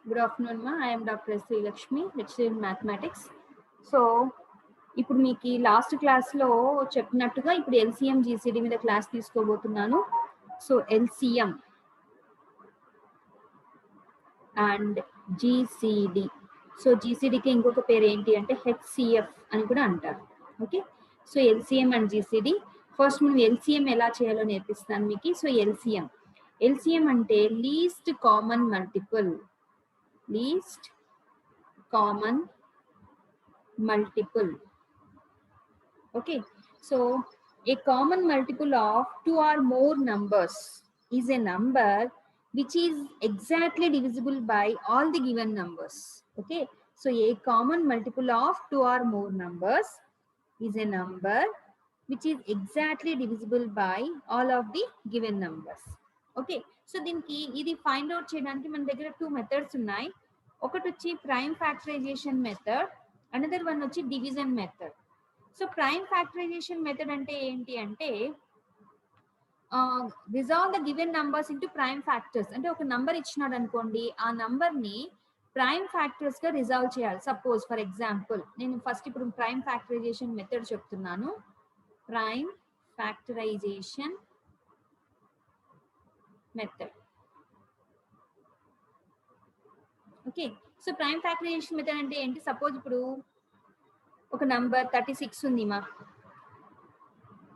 Good afternoon, ma. I am Dr. S. Lakshmi, lecturer in mathematics. So, ఇప్పుడు మీకు last క్లాస్లో చెప్పినట్టుగా ఇప్పుడు ఎల్సిఎం జీసీడీ మీద క్లాస్ తీసుకోబోతున్నాను. So LCM and GCD. So జీసీడీకి ఇంకొక పేరు ఏంటి అంటే హెచ్సిఎఫ్ అని కూడా అంటారు. Okay, so LCM and GCD. First మనం ఎల్సిఎం ఎలా చేయాలో నేర్పిస్తాను మీకు. సో ఎల్సిఎం అంటే least common multiple. Least common multiple. Okay, so a common multiple of two or more numbers is a number which is exactly divisible by all the given numbers. Okay, so a common multiple of two or more numbers is a number which is exactly divisible by all of the given numbers. Okay, so దీనికి ఇది find out చేయడానికి మన దగ్గర two methods ఉన్నాయి. ఒకటి వచ్చి prime factorization method, another one వచ్చి division method. So prime factorization method అంటే ఏంటి అంటే resolve the given numbers into prime factors. అంటే ఒక నంబర్ ఇచ్చినాడు అనుకోండి, ఆ నంబర్ ని ప్రైమ్ ఫ్యాక్టర్స్ గా రిజాల్వ్ చేయాలి. సపోజ్ ఫర్ ఎగ్జాంపుల్ నేను ఫస్ట్ ఇప్పుడు ప్రైమ్ ఫ్యాక్టరైజేషన్ మెథడ్ చెప్తున్నాను. Prime factorization method. Okay, so prime factorization method అంటే ఏంటి? సపోజ్ ఇప్పుడు ఒక నంబర్ 36 ఉంది మా,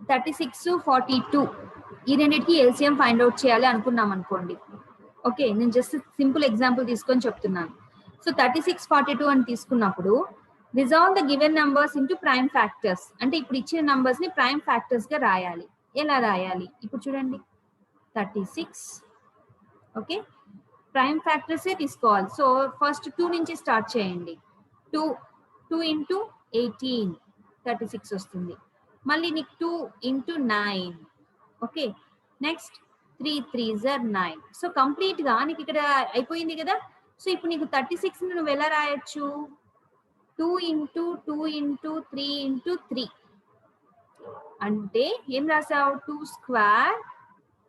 36, 42 ఈ రెండింటికి ఎల్సిఎం ఫైండ్ అవుట్ చేయాలి అనుకున్నాం అనుకోండి. ఓకే, నేను జస్ట్ సింపుల్ ఎగ్జాంపుల్ తీసుకొని చెప్తున్నాను. సో 36, 42 అని తీసుకున్నప్పుడు resolve the given numbers into prime factors. అంటే ఇప్పుడు ఇచ్చిన నంబర్స్ ని ప్రైమ్ ఫ్యాక్టర్స్ గా రాయాలి. ఎలా రాయాలి? ఇప్పుడు చూడండి 36. ఓకే, ప్రైమ్ ఫ్యాక్టర్స్ తీసుకోవాలి. సో ఫస్ట్ 2 నుంచి స్టార్ట్ చేయండి. 2 ఇంటూ 18 36 వస్తుంది. మళ్ళీ నీకు 2 into 9. Okay, next 3 3s are 9. So complete గా నీకు ఇక్కడ అయిపోయింది కదా. సో ఇప్పుడు నీకు 36 నువ్వు ఎలా రాయొచ్చు? 2 ఇంటూ 2 ఇంటూ 3 ఇంటూ 3 అంటే ఏం రాసావు? 2 స్క్వేర్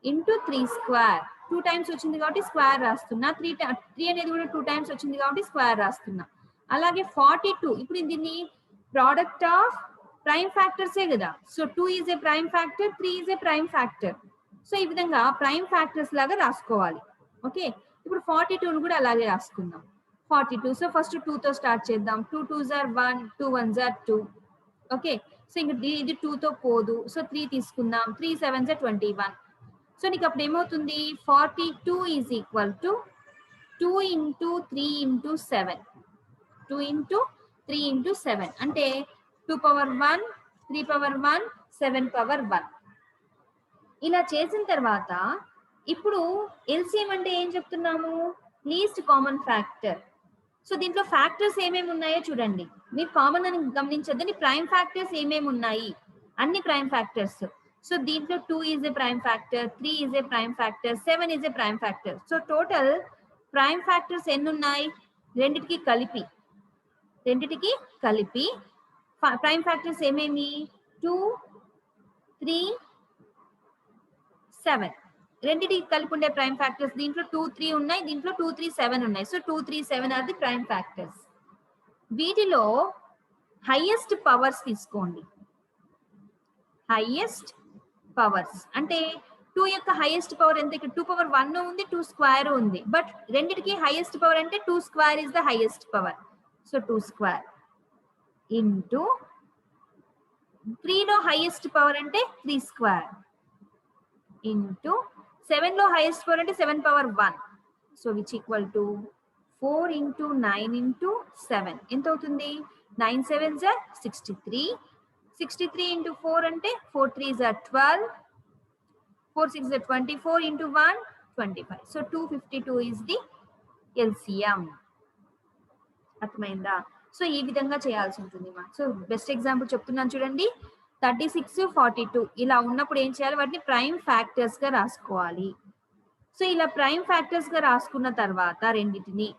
ఇంటూ 3 స్క్వేర్. 2 టైమ్స్ వచ్చింది కాబట్టి స్క్వేర్ రాస్తున్నా. 3 అనేది కూడా 2 టైమ్స్ వచ్చింది కాబట్టి స్క్వేర్ రాస్తున్నా. అలాగే 42, ఇప్పుడు దీన్ని ప్రోడక్ట్ ఆఫ్ ప్రైమ్ ఫ్యాక్టర్సే కదా. So 2 is a prime factor, 3 is a prime factor. So ఈ విధంగా ప్రైమ్ ఫ్యాక్టర్స్ లాగా రాసుకోవాలి. ఓకే, ఇప్పుడు 42 కూడా అలాగే రాసుకుందాం. 42, సో ఫస్ట్ 2 తో స్టార్ట్ చేద్దాం. 2 2s are 1, 2 1s are 2. Okay, so ఇంక ఇది 2 తో పోదు. సో 3 తీసుకుందాం. 3 7s are 21. సో నీకు అప్పుడు ఏమవుతుంది? 42 is equal to 2 into 3 into 7. 2 into 3 into 7 అంటే 2 పవర్ 1, 3 పవర్ 1, 7 పవర్ 1. ఇలా చేసిన తర్వాత ఇప్పుడు ఎల్సిఎం అంటే ఏం చెప్తున్నాము? Least common factor. సో దీంట్లో ఫ్యాక్టర్స్ ఏమేమి ఉన్నాయో చూడండి. మీరు కామన్ అని గమనించద్దని, ప్రైమ్ ఫ్యాక్టర్స్ ఏమేమి ఉన్నాయి? అన్ని ప్రైమ్ ఫ్యాక్టర్స్. సో దీంట్లో 2 is a prime factor, 3 is a prime factor, 7 is a prime factor. So total prime factors ఎన్ని ఉన్నాయి? రెండిటికి కలిపి ప్రైమ్ ఫ్యాక్టర్స్ ఏమేమి? 2, 3, 7. రెండిటికి కలిపి ఉండే ప్రైమ్ ఫ్యాక్టర్స్ దీంట్లో 2, 3 ఉన్నాయి, దీంట్లో 2, 3, 7 ఉన్నాయి. So 2, 3, 7 are the prime factors. వీటిలో హైయెస్ట్ పవర్స్ తీసుకోండి. హైయెస్ట్ పవర్స్ అంటే 2 యొక్క హైయెస్ట్ పవర్ ఎంత? ఇక్కడ 2 పవర్ 1 ఉంది, 2 స్క్వేర్ ఉంది. బట్ రెండిటికి హైయెస్ట్ పవర్ అంటే 2 square is the highest power. So 2 square into 3 లో హైయెస్ట్ పవర్ అంటే 3 స్క్వేర్ ఇంటూ 7 లో హైయెస్ట్ పవర్ అంటే 7 power 1. So which equal to 4 into 9 into 7. ఎంత అవుతుంది? 9 7s are 63. 63 ఇంటూ 4 అంటే 4 3s are 12. 4 6s are 24 into 1 25. So 252 is the LCM. అర్థమైందా? So ఈ విధంగా చేయాల్సి ఉంటుంది మా. సో బెస్ట్ ఎగ్జాంపుల్ చెప్తున్నాను చూడండి. 36, 42 ఇలా ఉన్నప్పుడు ఏం చేయాలి? వాటిని ప్రైమ్ ఫ్యాక్టర్స్ గా రాసుకోవాలి. సో ఇలా ప్రైమ్ ఫ్యాక్టర్స్ గా రాసుకున్న తర్వాత రెండింటిని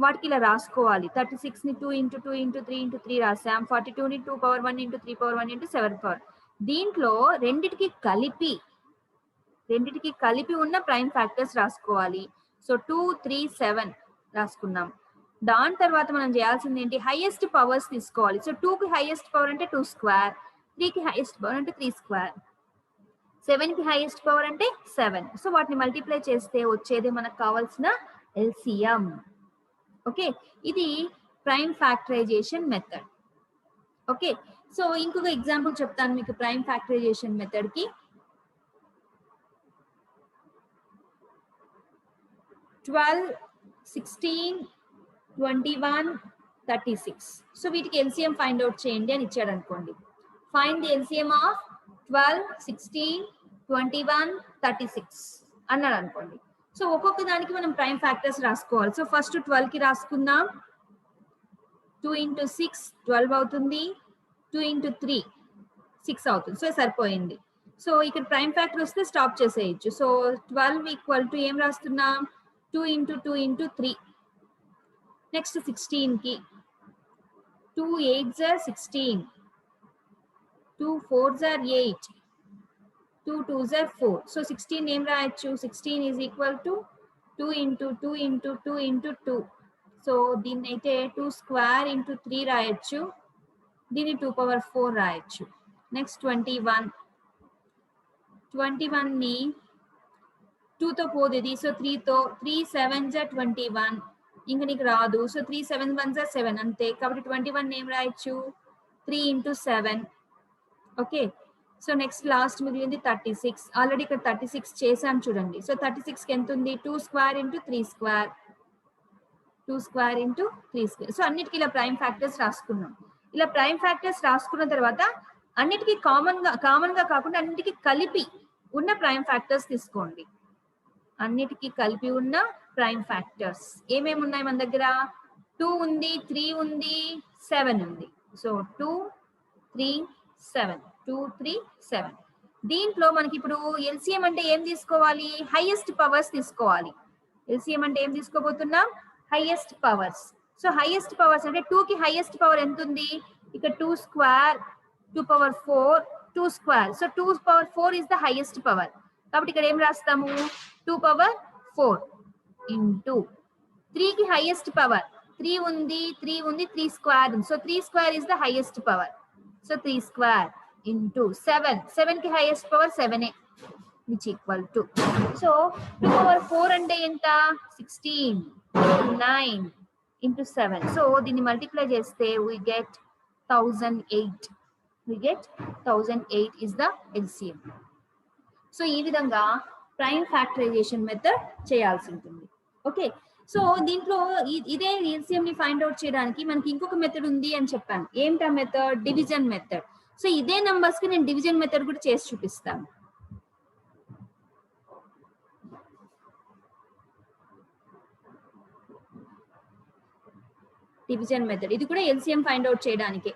వాటికి ఇలా రాసుకోవాలి. 36 ని 2 ఇంటూ 2 ఇంటూ 3 ఇంటూ 3 రాసాం. 42 ని 2 power 1 into 3 power 1 into 7 power. దీంట్లో రెండిటికి కలిపి ఉన్న ప్రైమ్ ఫ్యాక్టర్స్ రాసుకోవాలి. సో 2 3 7 రాసుకున్నాం. దాని తర్వాత మనం చేయాల్సింది ఏంటి, హైయెస్ట్ పవర్స్ తీసుకోవాలి. సో 2 కి హైయెస్ట్ పవర్ అంటే 2 స్క్వేర్, 3 కి హైయెస్ట్ పవర్ అంటే 3 స్క్వేర్, 7 కి హైయెస్ట్ పవర్ అంటే 7. సో వాటిని మల్టిప్లై చేస్తే వచ్చేది మనకు కావాల్సిన ఎల్సిఎం. ఓకే, ఇది prime factorization method. Okay, so ఇంకొక ఎగ్జాంపుల్ చెప్తాను మీకు ప్రైమ్ ఫ్యాక్టరైజేషన్ మెథడ్ కి. 12, 16, 21, 36. సో వీటికి ఎల్సిఎం ఫైండ్ అవుట్ చేయండి అని ఇచ్చాడు అనుకోండి. ఫైండ్ ది ఎల్సిఎం ఆఫ్ 12, 16, 21, 36 అన్నాడు అనుకోండి. సో ఒక్కొక్క దానికి మనం ప్రైమ్ ఫ్యాక్టర్స్ రాసుకోవాలి. సో ఫస్ట్ 12 కి రాసుకుందాం. 2 into 6 12 అవుతుంది, 2 into 3 6 అవుతుంది. సో సరిపోయింది. సో ఇక్కడ ప్రైమ్ ఫ్యాక్టర్ వస్తే స్టాప్ చేసేయచ్చు. సో 12 ఈక్వల్ టు ఏం రాస్తున్నాం, 2 into 2 into 3. నెక్స్ట్ 16 కి 2 8s are 16, 2 4s are 8, 2 2s are 4. So 16 ఏం రాయొచ్చు, 16 is equal to 2 into 2 into 2 into 2. So దీన్ని అయితే 2 స్క్వేర్ into 3 రాయొచ్చు, దీన్ని 2 power 4 రాయొచ్చు. నెక్స్ట్ 21 ని 2 తో పోదు ఇది, సో 3 తో, 3 7s are 21, ఇంక నీకు రాదు. సో 3 7 1s are 7 అంతే. కాబట్టి 21 ఏం రాయొచ్చు, 3 into 7. Okay, so next last మిగిలింది 36. ఆల్రెడీ ఇక్కడ 36 చేసాం చూడండి. సో 36 కి ఎంత ఉంది, 2 square into 3 square, 2 square into 3 square. So అన్నిటికీ ఇలా ప్రైమ్ ఫ్యాక్టర్స్ రాసుకున్నాం. ఇలా ప్రైమ్ ఫ్యాక్టర్స్ రాసుకున్న తర్వాత అన్నిటికీ కామన్ గా కాకుండా అన్నిటికీ కలిపి ఉన్న ప్రైమ్ ఫ్యాక్టర్స్ తీసుకోండి. అన్నిటికీ కలిపి ఉన్న ప్రైమ్ ఫ్యాక్టర్స్ ఏమేమి ఉన్నాయి మన దగ్గర, 2 ఉంది, 3 ఉంది, 7 ఉంది. సో 2 3 7, 2 3 7. దీంట్లో మనకి ఇప్పుడు ఎల్సిఎం అంటే ఏం తీసుకోవాలి, హైయెస్ట్ పవర్స్ తీసుకోవాలి. ఎల్సిఎం అంటే ఏం తీసుకోబోతున్నాం, highest powers. So highest powers అంటే 2 కి హైయెస్ట్ పవర్ ఎంత ఉంది, ఇక్కడ 2 square, 2 power 4, 2 square. So 2 power 4 is the highest power. కాబట్టి ఇక్కడ ఏం రాస్తాము, 2 power 4 into 3 కి హైయెస్ట్ పవర్ 3 ఉంది, 3 స్క్వేర్ ఉంది. So 3 square is the highest power. So 3 square into 7 కి highest power 7 which equal to, so 2 power 4 అంటే ఎంత, 16 9 into 7. సో దీన్ని మల్టిప్లై చేస్తే we get 1008. We get 1008 is the LCM. So ఈ విధంగా ప్రైమ్ ఫ్యాక్టరైజేషన్ మెథడ్ చేయాల్సి ఉంటుంది. ఓకే, సో దీంట్లో ఇదే ఎల్సిఎం ని ఫైండ్ అవుట్ చేయడానికి మనకి ఇంకొక మెథడ్ ఉంది అని చెప్పాను. ఏంటా మెథడ్, డివిజన్ మెథడ్. సో ఇదే నంబర్స్ కి నేను డివిజన్ మెథడ్ కూడా చేసి చూపిస్తాను. డివిజన్ మెథడ్ ఇది కూడా ఎల్సిఎం ఫైండ్ అవుట్ చేయడానికి,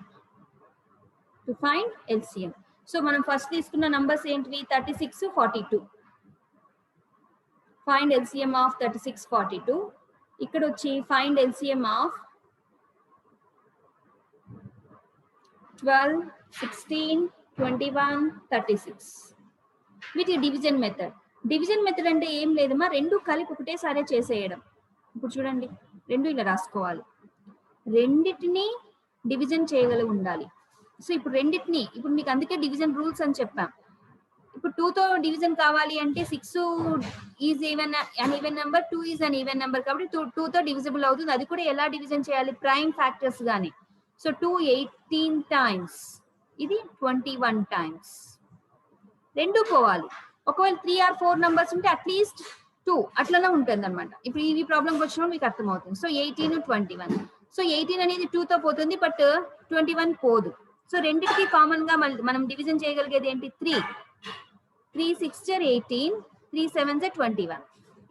టు ఫైండ్ ఎల్సిఎం. సో మనం ఫస్ట్ తీసుకున్న నంబర్స్ ఏంటివి, 36 42. Find LCM of 36 42. ఇక్కడ వచ్చి ఫైండ్ ఎల్సిఎం ఆఫ్ 12 16 21 36. వీటి డివిజన్ మెథడ్. డివిజన్ మెథడ్ అంటే ఏం లేదమ్మా, రెండు కలిపి ఒకటేసారి చేసేయడం. ఇప్పుడు చూడండి, రెండు ఇలా రాసుకోవాలి, రెండిటిని డివిజన్ చేయగలిగి ఉండాలి. సో ఇప్పుడు రెండింటిని, ఇప్పుడు మీకు అందుకే డివిజన్ రూల్స్ అని చెప్పాం. ఇప్పుడు 2 తో డివిజన్ కావాలి అంటే 6 is even an even number, 2 is an even number, కాబట్టి 2 తో డివిజిబుల్ అవుతుంది. అది కూడా ఎలా డివిజన్ చేయాలి, ప్రైమ్ ఫ్యాక్టర్స్ గాని. సో 2 18 టైమ్స్, ఇది 21 టైమ్స్, రెండు పోవాలి. ఒకవేళ 3 or 4 నంబర్స్ ఉంటే అట్లీస్ట్ 2 అట్లనే ఉంటుంది అనమాట. ఇప్పుడు ఈ ప్రాబ్లంకి వచ్చినప్పుడు మీకు అర్థమవుతుంది. సో 18 21. సో 18 అనేది 2 తో పోతుంది, బట్ 21 పోదు. సో రెండింటికి కామన్ గా మనం డివిజన్ చేయగలిగేది ఏంటి, 3 6 18, 3 7 21.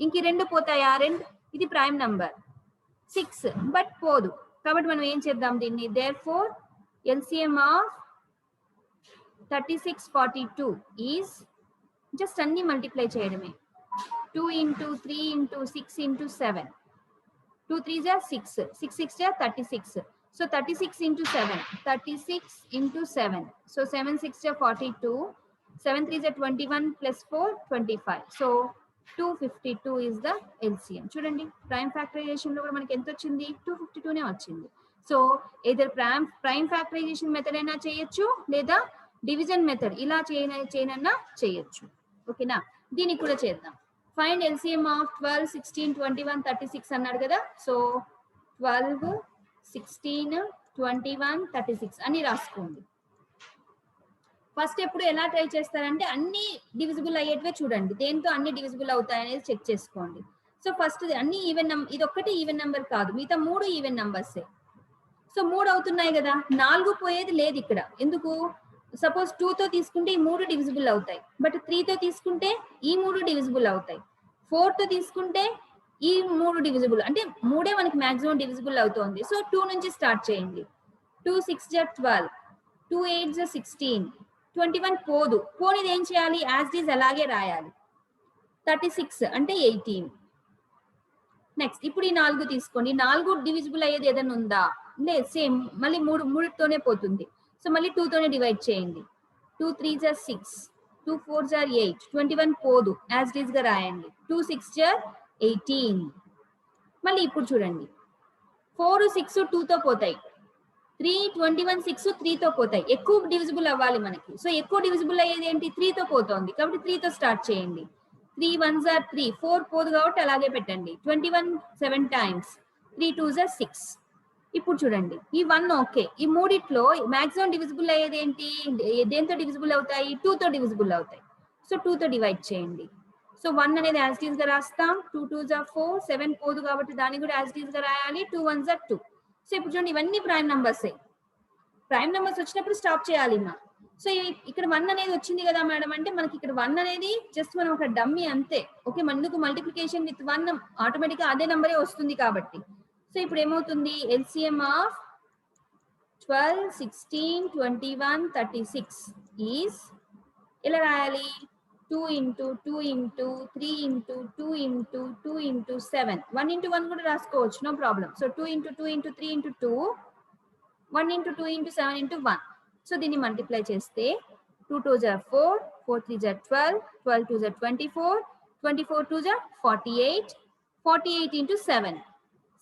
ఇంక రెండు పోతాయా, రెండు, ఇది ప్రైమ్ నంబర్ 6 బట్ పోదు. కాబట్టి మనం ఏం చేద్దాం దీన్ని, therefore LCM of 36 42 is just అన్ని మల్టిప్లై చేయడమే. 2 into 3 into 6 into 7, 2 3s are 6, 6 6 are 36. So 36 into 7, 36 into 7. So 7 6 are 42, 7 3s are 21 plus 4 25. So 252 is the LCM. చూడండి ప్రైమ్ ఫ్యాక్టరైజేషన్ లో కూడా మనకి ఎంత వచ్చింది 252 నే వచ్చింది. So either prime factorization method అయినా చేయొచ్చు లేదా డివిజన్ మెథడ్ ఇలా చేయనన్నా చేయొచ్చు. ఓకేనా, దీనికి కూడా చేద్దాం. ఫైండ్ LCM ఆఫ్ 12, 16, 21, 36 అన్నాడు కదా. సో 12, 16, 21, 36 అని రాసుకోండి. ఫస్ట్ ఎప్పుడు ఎలా ట్రై చేస్తారంటే అన్ని డివిజిబుల్ అయ్యేటివే చూడండి, దేంతో అన్ని డివిజిబుల్ అవుతాయి అనేది చెక్ చేసుకోండి. సో ఫస్ట్ అన్ని ఈవెన్ నెంబర్, ఇది ఒక్కటి ఈవెన్ నెంబర్ కాదు, మిగతా 3 ఈవెన్ నెంబర్సే. సో 3 అవుతున్నాయి కదా, 4 పోయేది లేదు ఇక్కడ. ఎందుకు? సపోజ్ 2 తో తీసుకుంటే ఈ 3 డివిజిబుల్ అవుతాయి, బట్ 3 తో తీసుకుంటే ఈ 3 డివిజిబుల్ అవుతాయి, 4 తో తీసుకుంటే ఈ 3 డివిజిబుల్, అంటే 3 మనకి మాక్సిమం డివిజిబుల్ అవుతుంది. సో 2 నుంచి స్టార్ట్ చేయండి. 2 6 12, 2 8 16, 21 పోదు, పోనిది ఏం చేయాలి, యాజ్ ఇట్ ఈజ్ అలాగే రాయాలి. 36 అంటే 18. నెక్స్ట్ ఇప్పుడు ఈ 4 తీసుకోండి, 4 డివిజిబుల్ అయ్యేది ఏదైనా ఉందా? లేదు, సేమ్ మళ్ళీ 3తోనే పోతుంది. సో మళ్ళీ 2 తోనే డివైడ్ చేయండి. 2 3 6, 2 4 8, 21 పోదు, యాజ్ ఇట్ ఈజ్ గా రాయండి. 2 6 18. మళ్ళీ ఇప్పుడు చూడండి 4 6 2 తో పోతాయి, 3 21 6 3 తో పోతాయి. ఎక్కువ డివిజిబుల్ అవ్వాలి మనకి. సో ఎక్కువ డివిజిబుల్ అయ్యేది ఏంటి, 3 తో పోతుంది, కాబట్టి 3 తో స్టార్ట్ చేయండి. 3 1 3, 4 పోదు కాబట్టి అలాగే పెట్టండి. 21 7 times, 3 2 6. ఇప్పుడు చూడండి ఈ 1 ఓకే, ఈ మూడిట్లో మాక్సిమం డివిజిబుల్ అయ్యేది ఏంటి, దేంతో డివిజిబుల్ అవుతాయి, 2 తో డివిజిబుల్ అవుతాయి. సో 2 తో డివైడ్ చేయండి. సో 1 అనేది యాజ్ ఇట్ ఈజ్ గా రాస్తాం. 2 2 4, 7 పోదు కాబట్టి దాన్ని కూడా యాజ్ ఇట్ ఈజ్ గా రాయాలి. 2 1 2. సో ఇప్పుడు చూడండి ఇవన్నీ ప్రైమ్ నంబర్సే. ప్రైమ్ నెంబర్స్ వచ్చినప్పుడు స్టాప్ చేయాలి మా. సో ఇక్కడ 1 అనేది వచ్చింది కదా మేడం అంటే మనకి ఇక్కడ 1 అనేది జస్ట్ మనం ఒక డమ్మీ అంతే. ఓకే, మనకు మల్టిప్లికేషన్ విత్ 1 ఆటోమేటిక్ గా అదే నెంబరే వస్తుంది కాబట్టి. సో ఇప్పుడు ఏమవుతుంది, LCM ఆఫ్ 12, 16, 21, 36 ఈజ్ ఎలా రాయాలి, 2 into 2 into 3 into 2 into 2 into 7, 1 into 1 కూడా రాసుకోవచ్చు, no problem. So 2 into 2 into 3 into 2, 1 into 2 into 7 into 1. So దీన్ని మల్టిప్లై చేస్తే 2 2 4, 4 3 12, 12 2 24, 24 2 48, 48 into 7,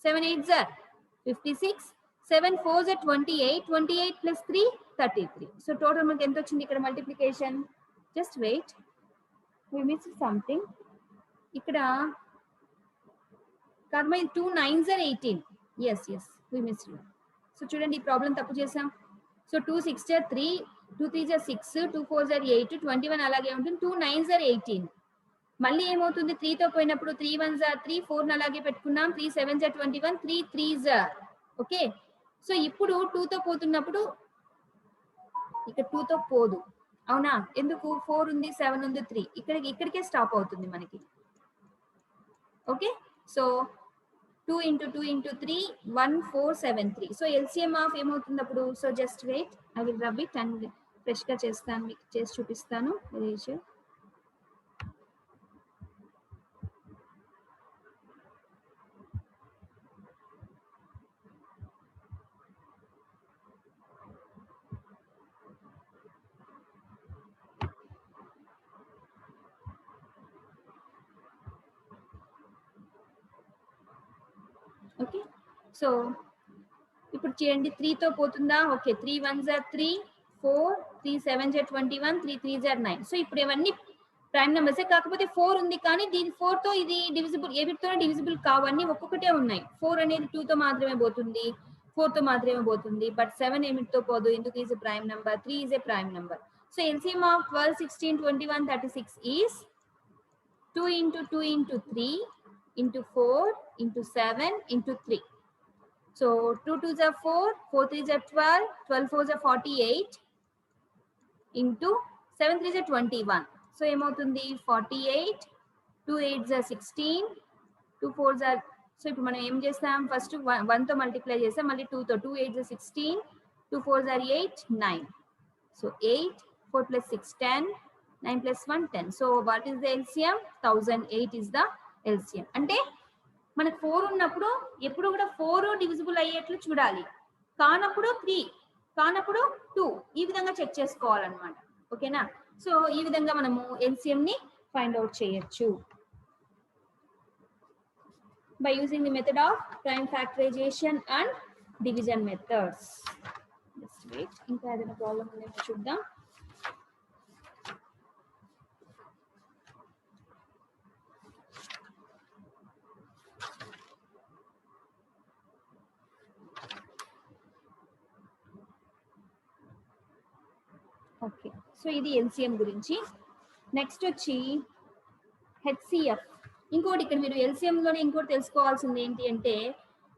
7 8 56, 7 4 28, 28 plus 3 33. సో టోటల్ మనకి ఎంత వచ్చింది ఇక్కడ multiplication, just wait, we missed something ఇక్కడ కాదు, 2 9s are 18. yes we missed it. So చూడండి ఈ ప్రాబ్లం తప్పు చేసాం. సో 2 6 3, 2 3 6, 2 4 8, 21 అలాగే ఉంటుంది. 2 9s are 18. మళ్ళీ ఏమవుతుంది, 3 తో పోయినప్పుడు 3 1s are 3, 4 అలాగే పెట్టుకున్నాం. 3 7s are 21, 3 3s are okay. So ఇప్పుడు 2 తో పోతున్నప్పుడు ఇక్కడ 2 తో పోదు, అవునా? ఎందుకు, 4 ఉంది, 7 ఉంది, 3 ఇక్కడికే స్టాప్ అవుతుంది మనకి. Okay, so 2 into 2 into 3, 1 4 7 3. So LCM of ఏమవుతుంది అప్పుడు, so just wait, I will rub it and fresh గా చేస్తాను, మీకు చేసి చూపిస్తాను. ఓకే, సో ఇప్పుడు చేయండి. 3 తో పోతుందా, okay. 3 1s are 3, 4, 3 7s are 21, 3 3s are 9. So ఇప్పుడు ఇవన్నీ ప్రైమ్ నెంబర్సే, కాకపోతే 4 ఉంది కానీ దీని 4 తో ఇది డివిజిబుల్, ఏవిటితోనే డివిజిబుల్ కావన్నీ ఒక్కొక్కటే ఉన్నాయి. 4 అనేది 2 తో మాత్రమే పోతుంది, 4 తో మాత్రమే పోతుంది, బట్ 7 ఏమిటితో పోదు, ఎందుకు, is a prime number, 3 is a prime number. So LCM of 12, 16, 21, 36 is 2 into 2 into 3 into 4 into 7 into 3. So 2 2s are 4, 4 3s are 12, 12 4s are 48 into 7 3s are 21. So ఏమవుతుంది, 48, 2 8s are 16, 2 4s are, so ఇప్పుడు మనం ఏం చేస్తాం, first 1 తో multiply చేస్తాం, మళ్ళీ 2 తో, 2 8s are 16, 2 4s are 8 9. So 8, 4 plus 6 10, 9 plus 1 10. So what is the LCM, 1008 is the LCM. అంటే మనకు 4 ఉన్నప్పుడు ఎప్పుడు కూడా 4 డివిజిబుల్ అయ్యేట్లు చూడాలి, కానప్పుడు 3, కానప్పుడు 2, ఈ విధంగా చెక్ చేసుకోవాలన్నమాట. ఓకేనా, సో ఈ విధంగా మనము LCM ని ఫైండ్ అవుట్ చేయొచ్చు. by using the method of prime factorization and division methods. Just wait, ఇంకా ఏదైనా ప్రాబ్లం ఉందేమో చూద్దాం. ఓకే, సో ఇది ఎల్సిఎం గురించి. నెక్స్ట్ వచ్చి హెచ్సిఎఫ్. ఇంకోటి ఇక్కడ మీరు ఎల్సిఎం లోనే ఇంకోటి తెలుసుకోవాల్సింది ఏంటి అంటే,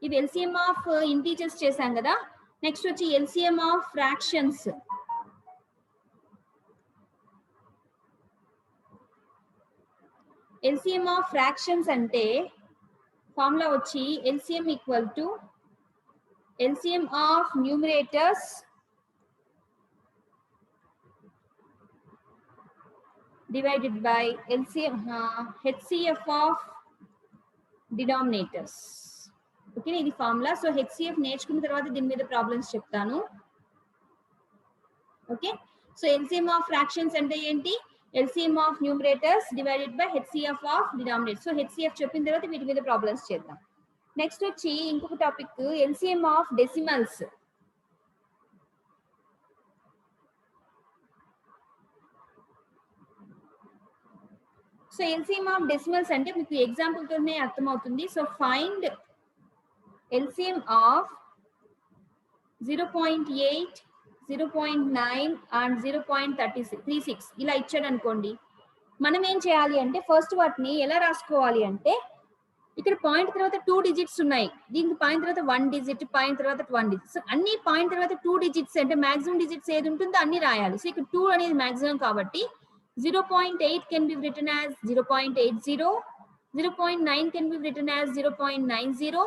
ఇది ఎల్సిఎం ఆఫ్ ఇంటీజర్స్ చేశాం కదా. నెక్స్ట్ వచ్చి LCM of fractions. LCM of fractions అంటే ఫార్ములా వచ్చి LCM equal to LCM of numerators divided by LCM HCF of denominators. Okay, ఇది ఫార్ములా. సో HCF నేర్చుకున్న తర్వాత దీని మీద ప్రాబ్లమ్స్ చెప్తాను. Okay, so LCM of fractions అంటే ఏంటి? LCM of numerators divided by HCF of denominators. So HCF చెప్పిన తర్వాత వీటి మీద ప్రాబ్లమ్స్ చేద్దాం. నెక్స్ట్ వచ్చి ఇంకొక topic LCM of decimals. So LCM of decimals అంటే మీకు ఎగ్జాంపుల్ తోనే అర్థమవుతుంది. So find LCM of 0.8, 0.9 and 0.36 ఇలా ఇచ్చాడు అనుకోండి. మనం ఏం చేయాలి అంటే ఫస్ట్ వాటిని ఎలా రాసుకోవాలి అంటే, ఇక్కడ పాయింట్ తర్వాత 2 డిజిట్స్ ఉన్నాయి, దీనికి పాయింట్ తర్వాత 1 డిజిట్, పాయింట్ తర్వాత 1 డిజిట్. సో అన్ని పాయింట్ తర్వాత 2 డిజిట్స్ అంటే మాక్సిమం డిజిట్స్ ఏది ఉంటుందో అన్ని రాయాలి. సో ఇక్కడ 2 అనేది మాక్సిమం కాబట్టి 0.8 can be written as 0.80, 0.9 can be written as 0.90,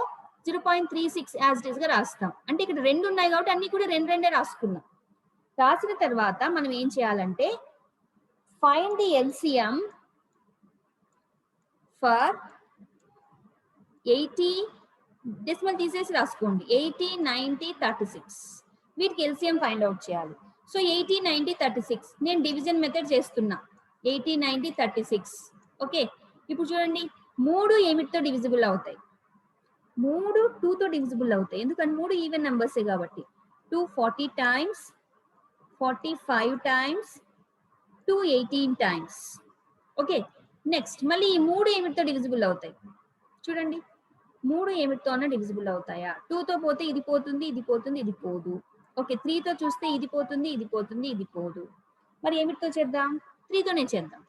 0.36 as it is గా రాస్తాం. అంటే ఇక్కడ 2 ఉన్నాయి కాబట్టి అన్ని కూడా 2 రాసుకున్నాం. రాసిన తర్వాత మనం ఏం చేయాలంటే find the LCM for 80, decimal తీసేసి రాసుకోండి, 80, 90, 36. వీటికి LCM ఫైండ్ అవుట్ చేయాలి. సో 80, 90, 36 నేను డివిజన్ మెథడ్ చేస్తున్నా. 80, 90, 36. ఓకే, ఇప్పుడు చూడండి 3 ఏమిటితో డివిజిబుల్ అవుతాయి? 3 2తో డివిజిబుల్ అవుతాయి. ఎందుకంటే 3 ఈవెన్ నెంబర్సే కాబట్టి. 2 40 times, 45 times, 2 18 times. Okay, next మళ్ళీ ఈ 3 ఏమిటితో డివిజిబుల్ అవుతాయి? చూడండి 3 ఏమిటితో అన్న డివిజిబుల్ అవుతాయా? 2తో పోతే ఇది పోతుంది, ఇది పోతుంది, ఇది పోదు. ఓకే, 3తో చూస్తే ఇది పోతుంది, ఇది పోతుంది, ఇది పోదు. మరి ఏమిటితో చేద్దాం? 3తోనే చేద్దాం.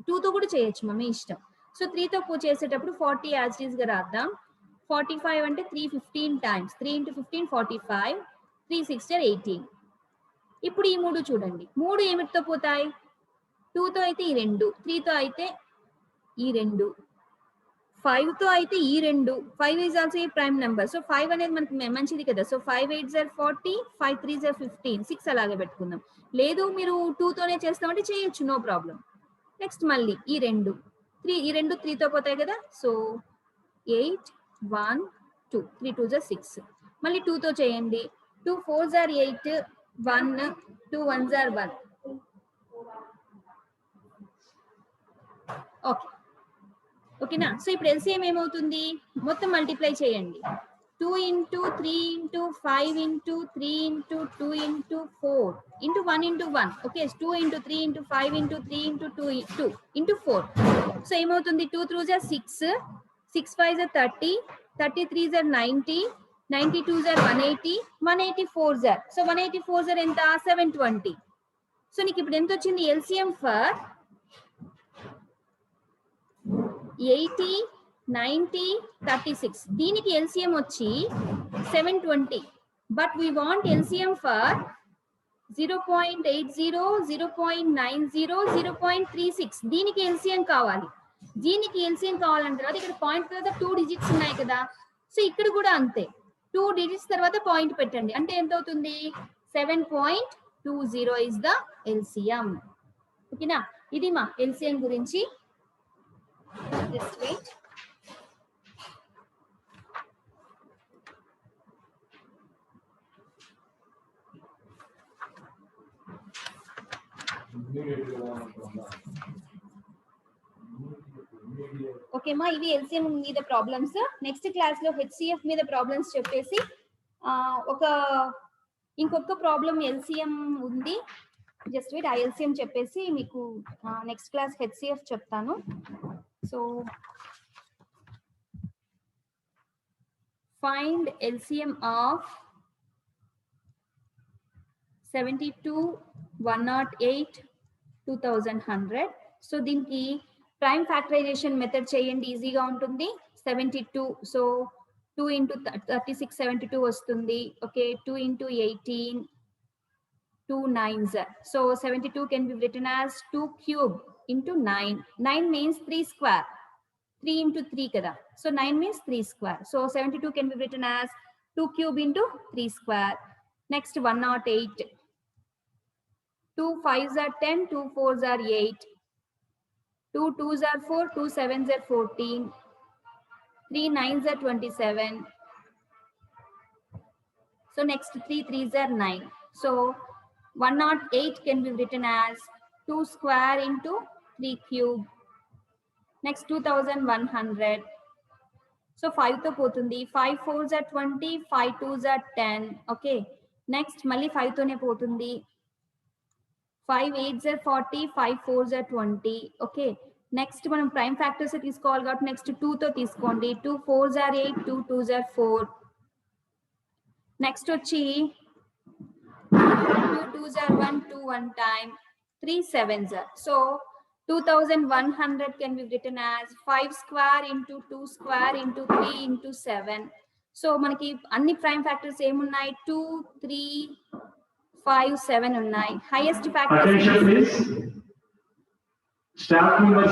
2తో కూడా చేయొచ్చు, మీ ఇష్టం. సో 3తో చేసేటప్పుడు 40 యాజ్ ఇట్ ఈస్ గా రాద్దాం. 45 అంటే 3 15 టైమ్స్, 3 into 15 45, 3 6 18. ఇప్పుడు ఈ 3 చూడండి, 3 ఏమిటితో పోతాయి? 2తో అయితే ఈ 2, 3తో అయితే ఈ 2, 5తో అయితే ఈ 2. 5 is also a prime number. So 5 అనేది మనకి మంచిది కదా. సో 5 8 are 40, 5 3 are 15, 6 అలాగే పెట్టుకుందాం. లేదు మీరు 2తోనే చేస్తామంటే చేయొచ్చు, నో ప్రాబ్లం. నెక్స్ట్ మళ్ళీ ఈ 2, 3, ఈ 2 3తో పోతాయి కదా. So 8 1 2, 3 2s are 6. మళ్ళీ 2తో చేయండి. 2 4s are 8, 1 2 1s are 1. Okay, ఓకేనా. సో ఇప్పుడు ఎల్సిఎం ఏమవుతుంది? మొత్తం మల్టిప్లై చేయండి. 2 into 3 into 5 into 3 into 2 into 4 into 1 into 1. Okay, 2 into 3 into 5 into 3 into 2 into 4. So ఏమవుతుంది? 2 3s are 6, 6 5s are 30, 33s are 90, 92s are 180, 184s are. So 184s are ఎంత? 720. So నీకు ఇప్పుడు ఎంత వచ్చింది? LCM for 80, 90, 36. దీనికి LCM వచ్చి 720. But we want LCM for 0.80, 0.90, 0.36. దీనికి LCM కావాలి. దీనికి ఎల్సిఎం కావాలంటే ఇక్కడ పాయింట్ తర్వాత 2 డిజిట్స్ ఉన్నాయి కదా. సో ఇక్కడ కూడా అంతే, 2 డిజిట్స్ తర్వాత పాయింట్ పెట్టండి. అంటే ఎంత అవుతుంది? 7.20 ఇస్ ద ఎల్సిఎం. ఓకేనా, ఇది మా ఎల్సిఎం గురించి. Just wait. ఓకే మా ఇవి ఎల్సిఎం మీద ప్రాబ్లమ్స్. నెక్స్ట్ క్లాస్ లో హెచ్సిఎఫ్ మీద ప్రాబ్లమ్స్ చెప్పేసి ఒక ఇంకొక ప్రాబ్లం ఎల్సిఎం ఉంది. జస్ట్ వెయిట్, ఆ ఎల్సిఎం చెప్పేసి మీకు నెక్స్ట్ క్లాస్ హెచ్సిఎఫ్ చెప్తాను. So find LCM of 72, 108, 2100. So దీనికి ప్రైమ్ ఫ్యాక్టరైజేషన్ మెథడ్ చేయండి, ఈజీగా ఉంటుంది. 72, సో 2 into 36 72 వస్తుంది. Okay, 2 into 18 2 9s. So 72 can be written as 2 cube into 9. 9 means 3 square. 3 into 3 kada. So 9 means 3 square. So 72 can be written as 2 cube into 3 square. Next 108. 2 5s are 10, 2 4s are 8. 2 2s are 4, 2 7s are 14. 3 9s are 27. So next 3 3s are 9. So 108 can be written as 2 square into 3 cube. Next 2100. So 5 to potundi. 5 4s are 20, 5 2s are 10. Okay. Next mali 5 to ne potundi. 5 8s are 40, 5 4s are 20. Okay. Next మనం prime factors తీసుకోవాలి కాబట్టి next 2 తో తీసుకోండి. 2 4s are 8, 2 2s are 4. Next వచ్చి 2 2s are 1, 2 1 time, 3 7s are. So 2100 can be written as 5 square into 2 square into 3 into 7. So మనకి అన్ని prime factors ఏమున్నాయి? 2 3 5 7 ఉన్నాయి. Highest factors. Attention please. Staff members.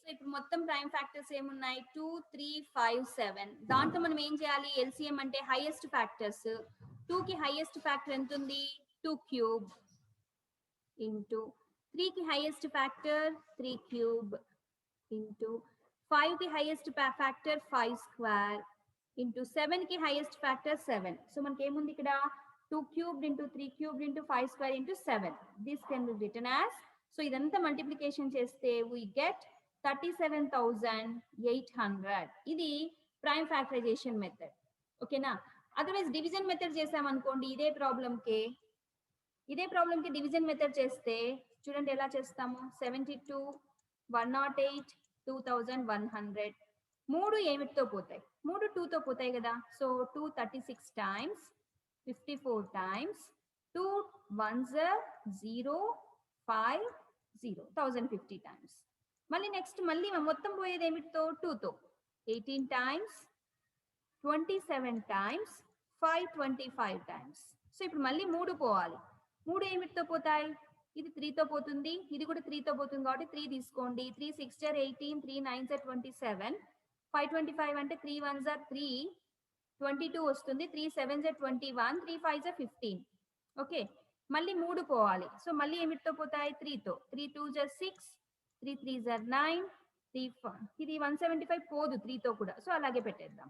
So ఇప్పుడు మొత్తం prime factors ఏమున్నాయి? 2 3 5 7. దాంట్లో మనం ఏం చేయాలి? ఎల్సిఎం అంటే హైయెస్ట్ ఫ్యాక్టర్స్. 2 కి హైయెస్ట్ ఫ్యాక్టర్ ఎంత ఉంది? 2 క్యూబ్ ఇంటూ 3 కి హైయెస్ట్ ఫ్యాక్టర్ 3 క్యూబ్ ఇంటూ 5 కి హైయెస్ట్ ఫ్యాక్టర్ 5 స్క్వేర్ ఇంటూ 7 కి హైయెస్ట్ ఫ్యాక్టర్ 7. సో మనకి ఏముంది ఇక్కడ? 2 cubed into 3 cubed into 5 square into 7. This can be written as, so ఇదంతా మల్టిప్లికేషన్ చేస్తే వీ గెట్ 37,800. ఇది ప్రైమ్ ఫ్యాక్టరైజేషన్ మెథడ్. ఓకేనా? అదర్వైజ్ డివిజన్ మెథడ్ చేసామనుకోండి, ఇదే ప్రాబ్లంకి డివిజన్ మెథడ్ చేస్తే చూడండి ఎలా చేస్తాము. 72, 108, 2100. 3 ఏమిటితో పోతాయి? 3 2 తో పోతాయి కదా. So 2 36 times, 54 times, 2 1s 0 5 0, 1050 times. మళ్ళీ నెక్స్ట్ మళ్ళీ మొత్తం పోయేది ఏమిటితో? 2 తో. 18 times, 27 times, 525 times. సో ఇప్పుడు మళ్ళీ 3 పోవాలి. 3 ఏమిటితో పోతాయి? ఇది 3 తో పోతుంది, ఇది కూడా 3 తో పోతుంది కాబట్టి 3 తీసుకోండి. 3 6 18, 3 9 27, 525 అంటే 3 1s 3, 22 వస్తుంది. 3 7s 21, 3 5s 15. ఓకే, మళ్ళీ 3 పోవాలి. సో మళ్ళీ ఏమిటితో పోతాయి? 3 తో. 3 2s 6, 3 3s 9, 3 ఇది 175 పోదు 3 తో కూడా. సో అలాగే పెట్టేద్దాం.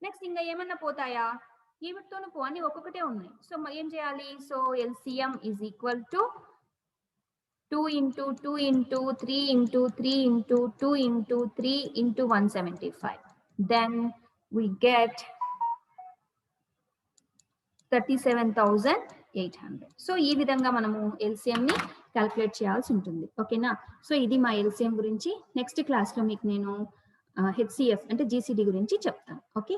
నెక్స్ట్ ఇంకా ఏమన్నా పోతాయా? ఏమిటితోనూ పో, అని ఒక్కొక్కటే ఉన్నాయి. సో ఏం చేయాలి? So LCM is equal to 2 into 2 into 3 into 3 into 2 into 3 into 175. Then we get 37,800. So ఈ విధంగా మనము ఎల్సిఎం ని క్యాల్కులేట్ చేయాల్సి ఉంటుంది. ఓకేనా? సో ఇది మా ఎల్సిఎం గురించి. నెక్స్ట్ క్లాస్ లో మీకు నేను హెచ్సిఎఫ్ అంటే జీసీడీ గురించి చెప్తాను. ఓకే.